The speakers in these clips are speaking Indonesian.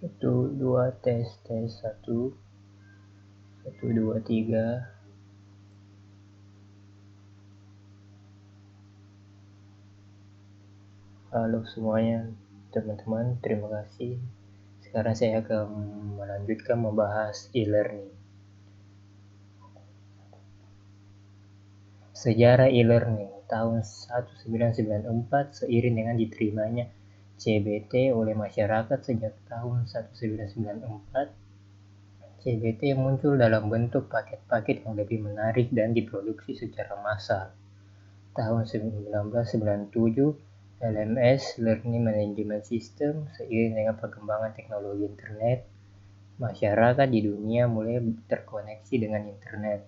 Satu, dua, tes, satu, 2, 3. Halo semuanya, teman-teman, terima kasih. Sekarang saya akan melanjutkan membahas e-learning. Sejarah e-learning tahun 1994 seiring dengan diterimanya CBT oleh masyarakat sejak tahun 1994. CBT muncul dalam bentuk paket-paket yang lebih menarik dan diproduksi secara massal. Tahun 1997, LMS (Learning Management System) seiring dengan perkembangan teknologi internet, masyarakat di dunia mulai terkoneksi dengan internet.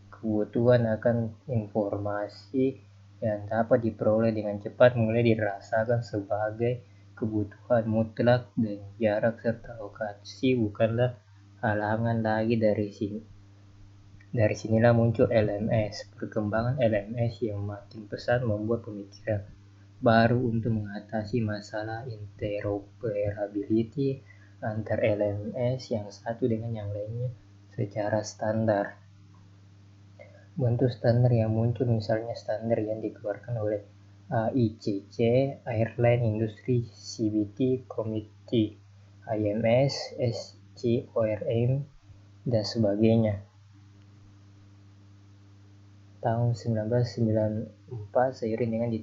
Kebutuhan akan informasi yang dapat diperoleh dengan cepat mulai dirasakan sebagai kebutuhan mutlak dan jarak serta lokasi bukanlah halangan lagi. Dari sinilah muncul LMS. Perkembangan LMS yang makin pesat membuat pemikiran baru untuk mengatasi masalah interoperability antar LMS yang satu dengan yang lainnya secara standar. Bentuk standar yang muncul misalnya standar yang dikeluarkan oleh AICC, Airline Industry CBT Committee, IMS, SCORM, dan sebagainya. Tahun 1994 seiring dengan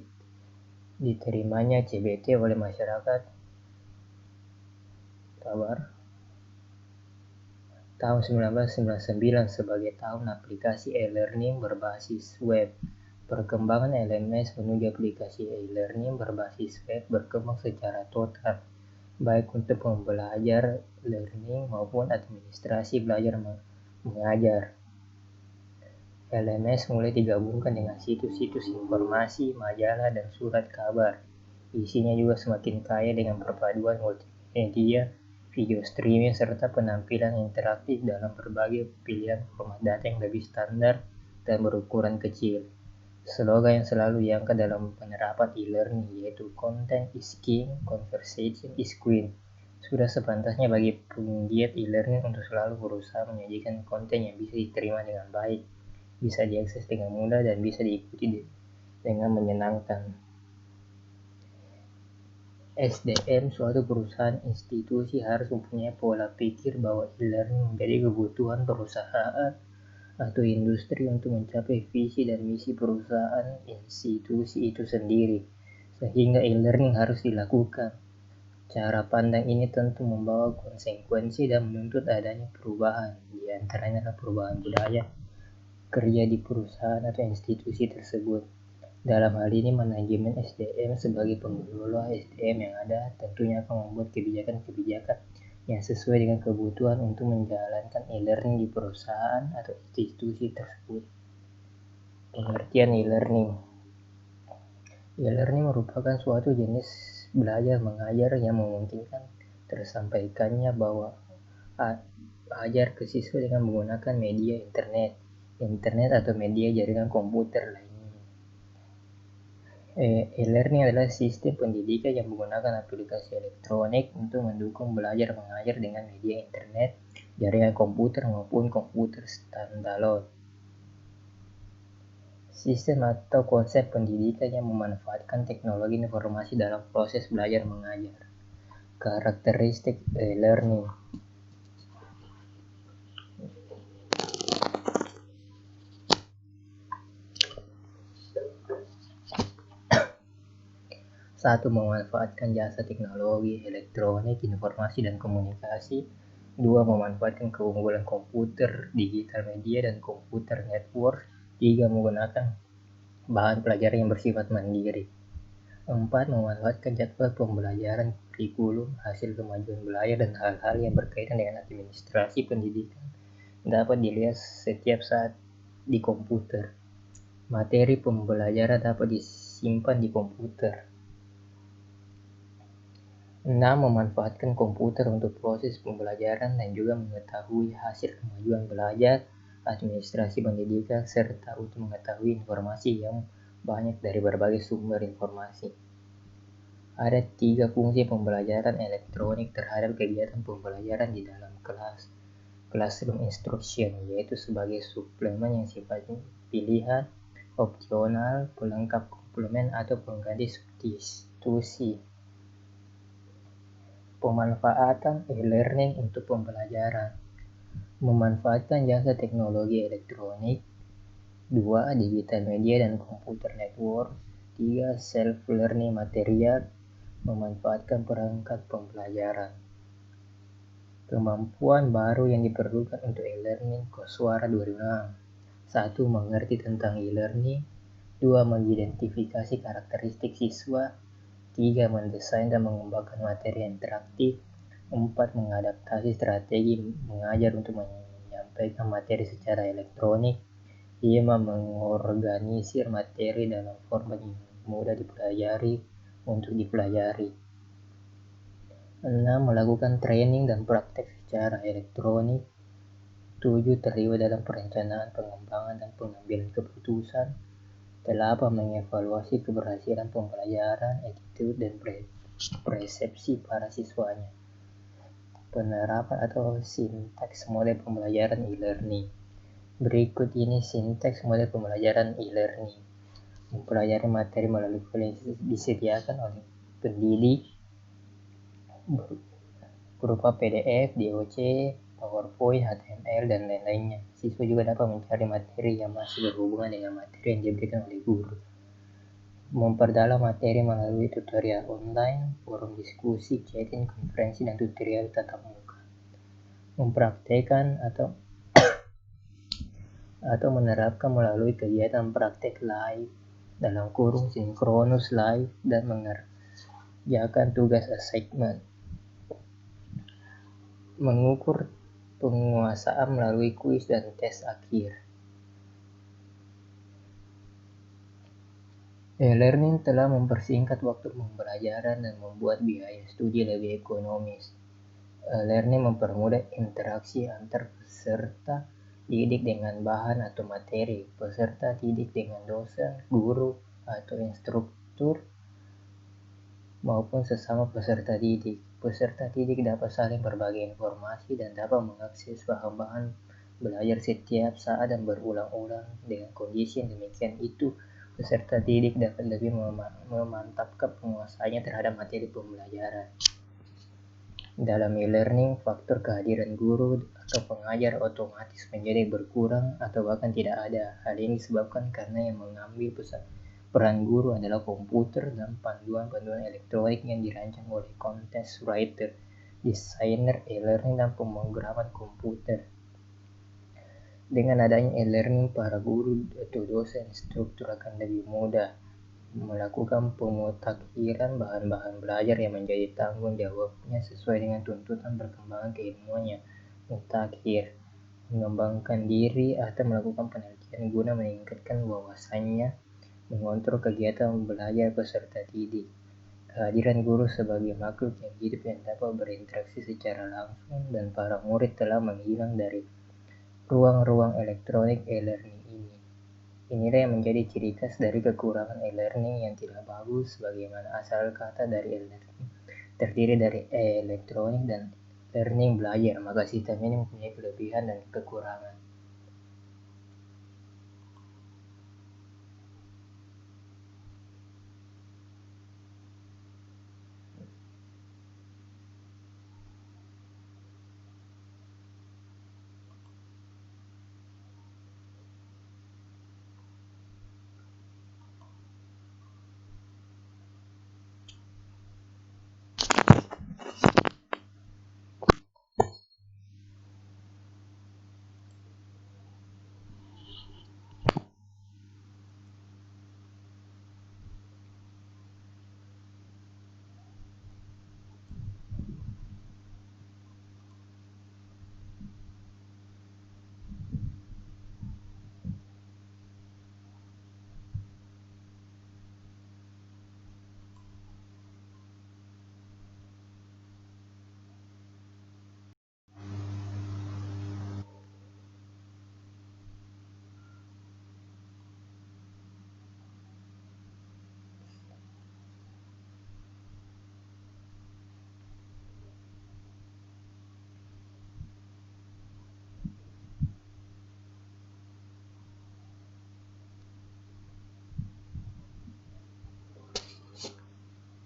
diterimanya CBT oleh masyarakat. Tahun 1999 sebagai tahun aplikasi e-learning berbasis web. Perkembangan LMS menuju aplikasi e-learning berbasis web berkembang secara total, baik untuk pembelajar learning maupun administrasi belajar mengajar. LMS mulai digabungkan dengan situs-situs informasi, majalah, dan surat kabar. Isinya juga semakin kaya dengan perpaduan multimedia, video streaming, serta penampilan interaktif dalam berbagai pilihan format data yang lebih standar dan berukuran kecil. Slogan yang selalu diangkat dalam penerapan e-learning yaitu "Content is king, conversation is queen". Sudah sepantasnya bagi penggiat e-learning untuk selalu berusaha menyajikan konten yang bisa diterima dengan baik, bisa diakses dengan mudah, dan bisa diikuti dengan menyenangkan. SDM suatu perusahaan institusi harus mempunyai pola pikir bahwa e-learning menjadi kebutuhan perusahaan atau industri untuk mencapai visi dan misi perusahaan institusi itu sendiri, sehingga e-learning harus dilakukan. Cara pandang ini tentu membawa konsekuensi dan menuntut adanya perubahan, di antaranya adalah perubahan budaya kerja di perusahaan atau institusi tersebut. Dalam hal ini, manajemen SDM sebagai pengelola SDM yang ada tentunya akan membuat kebijakan-kebijakan yang sesuai dengan kebutuhan untuk menjalankan e-learning di perusahaan atau institusi tersebut. Pengertian e-learning. E-learning merupakan suatu jenis belajar mengajar yang memungkinkan tersampaikannya bahwa ajar ke siswa dengan menggunakan media internet atau media jaringan komputer lainnya. E-learning adalah sistem pendidikan yang menggunakan aplikasi elektronik untuk mendukung belajar mengajar dengan media internet, jaringan komputer maupun komputer standalone. Sistem atau konsep pendidikan yang memanfaatkan teknologi informasi dalam proses belajar mengajar. Karakteristik e-learning. Satu, memanfaatkan jasa teknologi elektronik, informasi, dan komunikasi. Dua, memanfaatkan keunggulan komputer, digital media, dan komputer network. Tiga, menggunakan bahan pelajaran yang bersifat mandiri. Empat, memanfaatkan jadwal pembelajaran, kurikulum, hasil kemajuan belajar, dan hal-hal yang berkaitan dengan administrasi pendidikan dapat dilihat setiap saat di komputer. Materi pembelajaran dapat disimpan di komputer. 6. Memanfaatkan komputer untuk proses pembelajaran dan juga mengetahui hasil kemajuan belajar, administrasi pendidikan, serta untuk mengetahui informasi yang banyak dari berbagai sumber informasi. Ada 3 fungsi pembelajaran elektronik terhadap kegiatan pembelajaran di dalam kelas. Classroom instruction, yaitu sebagai suplemen yang sifatnya pilihan, opsional, pelengkap komplement, atau pengganti substitusi. Pemanfaatan e-learning untuk pembelajaran. Memanfaatkan jasa teknologi elektronik. 2. Digital media dan komputer network. 3. Self-learning material. Memanfaatkan perangkat pembelajaran. Kemampuan baru yang diperlukan untuk e-learning Koswara 2006. 1. Mengerti tentang e-learning. 2. Mengidentifikasi karakteristik siswa. 3. Mendesain dan mengembangkan materi interaktif. 4. Mengadaptasi strategi mengajar untuk menyampaikan materi secara elektronik. 5. Mengorganisir materi dalam format yang mudah dipelajari untuk dipelajari. 6. Melakukan training dan praktek secara elektronik. 7. Terlibat dalam perencanaan, pengembangan, dan pengambilan keputusan. 8. Mengevaluasi keberhasilan pembelajaran, attitude, dan persepsi para siswanya. Penerapan atau sintaks model pembelajaran e-learning. Berikut ini sintaks model pembelajaran e-learning. Mempelajari materi melalui file yang disediakan oleh pendidik berupa PDF, DOC, PowerPoint, HTML, dan lain-lainnya. Siswa juga dapat mencari materi yang masih berhubungan dengan materi yang diberikan oleh guru. Memperdalam materi melalui tutorial online, forum diskusi, chatting, konferensi, dan tutorial tatap muka. Mempraktekkan atau menerapkan melalui kegiatan praktek live dalam kurung sinkronus live dan mengerjakan tugas assignment. Mengukur penguasaan melalui kuis dan tes akhir. E-learning telah mempersingkat waktu pembelajaran dan membuat biaya studi lebih ekonomis. E-learning mempermudah interaksi antar peserta didik dengan bahan atau materi, peserta didik dengan dosen, guru, atau instruktur, maupun sesama peserta didik. Peserta didik dapat saling berbagi informasi dan dapat mengakses bahan-bahan belajar setiap saat dan berulang-ulang. Dengan kondisi yang demikian itu, peserta didik dapat lebih memantapkan penguasaannya terhadap materi pembelajaran. Dalam e-learning, faktor kehadiran guru atau pengajar otomatis menjadi berkurang atau bahkan tidak ada. Hal ini disebabkan karena yang mengambil peran guru adalah komputer dan panduan-panduan elektronik yang dirancang oleh content writer, desainer e-learning, dan pemrograman komputer. Dengan adanya e-learning, para guru atau dosen instruktur akan lebih mudah melakukan pemutakhiran bahan-bahan belajar yang menjadi tanggung jawabnya sesuai dengan tuntutan perkembangan keilmuannya. Mutakhir, mengembangkan diri atau melakukan penelitian guna meningkatkan wawasannya, mengontrol kegiatan belajar peserta didik. Kehadiran guru sebagai makhluk yang hidup yang dapat berinteraksi secara langsung dan para murid telah menghilang dari ruang-ruang elektronik e-learning ini. Inilah yang menjadi ciri khas dari kekurangan e-learning yang tidak bagus. Bagaimana asal kata dari e-learning terdiri dari elektronik dan learning belajar, maka sistem ini mempunyai kelebihan dan kekurangan.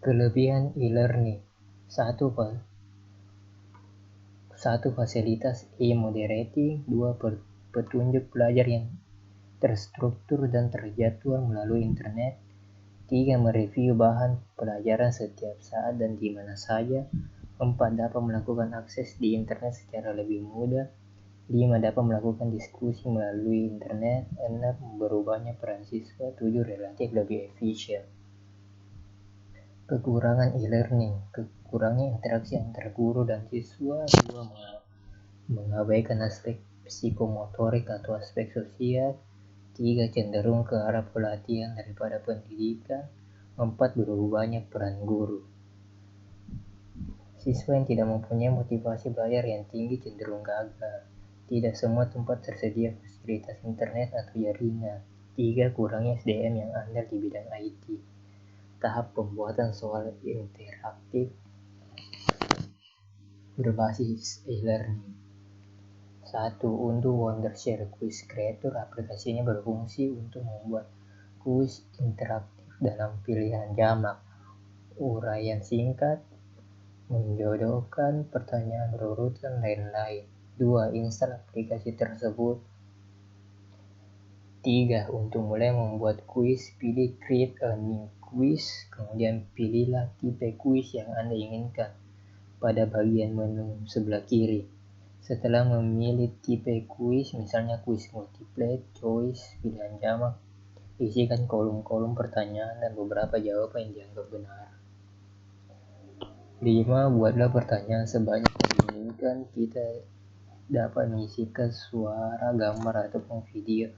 Kelebihan e-learning. Satu, fasilitas e-moderating. 2, petunjuk belajar yang terstruktur dan terjadwal melalui internet. 3, mereview bahan pelajaran setiap saat dan di mana saja. 4, dapat melakukan akses di internet secara lebih mudah. 5, dapat melakukan diskusi melalui internet. 6, berubahnya peran siswa. 7, relatif lebih efisien. Kekurangan e-learning. Kurangnya interaksi antar guru dan siswa. 2, mengabaikan aspek psikomotorik atau aspek sosial. 3, cenderung ke arah pelatihan daripada pendidikan. 4, berubahnya peran guru. Siswa yang tidak mempunyai motivasi belajar yang tinggi cenderung gagal. Tidak semua tempat tersedia fasilitas internet atau jaringan. 3, kurangnya SDM yang andal di bidang IT. Tahap pembuatan soal interaktif berbasis e-learning. 1, unduh Wondershare Quiz Creator. Aplikasinya berfungsi untuk membuat kuis interaktif dalam pilihan jamak, uraian singkat, menjodohkan pertanyaan berurutan, lain-lain. 2, install aplikasi tersebut. 3, untuk mulai membuat kuis, pilih create a new quiz, kemudian pilihlah tipe kuis yang Anda inginkan pada bagian menu sebelah kiri. Setelah memilih tipe kuis, misalnya kuis multiple choice, pilihan jamak, isikan kolom-kolom pertanyaan dan beberapa jawaban yang dianggap benar. 5, buatlah pertanyaan sebanyak yang diinginkan. Kita dapat mengisikan suara, gambar, ataupun video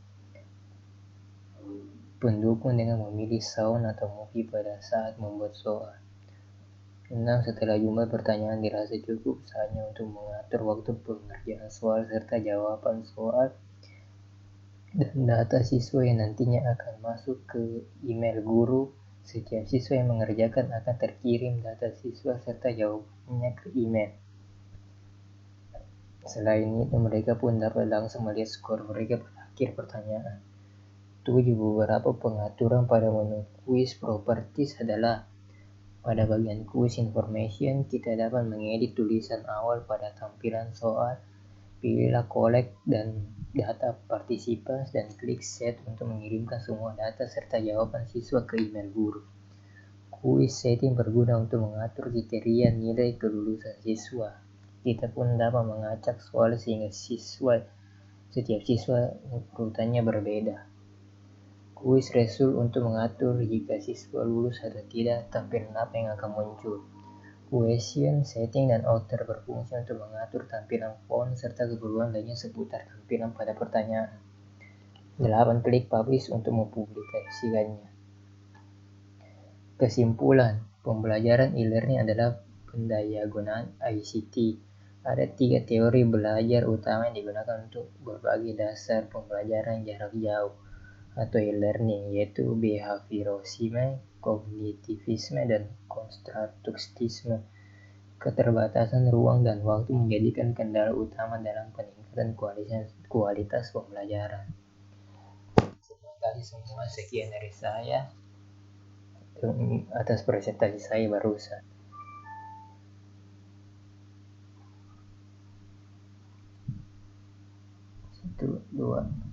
pendukung dengan memilih sound atau movie pada saat membuat soal. 6, setelah jumlah pertanyaan dirasa cukup, saatnya untuk mengatur waktu pengerjaan soal serta jawaban soal dan data siswa yang nantinya akan masuk ke email guru. Setiap siswa yang mengerjakan akan terkirim data siswa serta jawabannya ke email. Selain itu, mereka pun dapat langsung melihat skor mereka pada akhir pertanyaan. 7, beberapa pengaturan pada menu quiz properties adalah: pada bagian quiz information, kita dapat mengedit tulisan awal pada tampilan soal. Pilihlah collect dan data participants dan klik set untuk mengirimkan semua data serta jawaban siswa ke email guru. Quiz setting berguna untuk mengatur kriteria nilai kelulusan siswa. Kita pun dapat mengacak soal sehingga setiap siswa urutannya berbeda. Quiz result untuk mengatur jika siswa lulus atau tidak, tampilan apa yang akan muncul. Question, setting, dan outer berfungsi untuk mengatur tampilan font serta keperluan lainnya seputar tampilan pada pertanyaan. 8, klik publish untuk mempublikasikannya. Kesimpulan, pembelajaran e-learning adalah pendayagunaan ICT. Ada 3 teori belajar utama yang digunakan untuk berbagai dasar pembelajaran jarak jauh atau e-learning, yaitu behaviorisme, kognitivisme, dan konstruktivisme. Keterbatasan ruang dan waktu menjadikan kendala utama dalam peningkatan kualitas pembelajaran. Terima kasih semua, sekian dari saya atas presentasi saya barusan. 1, 2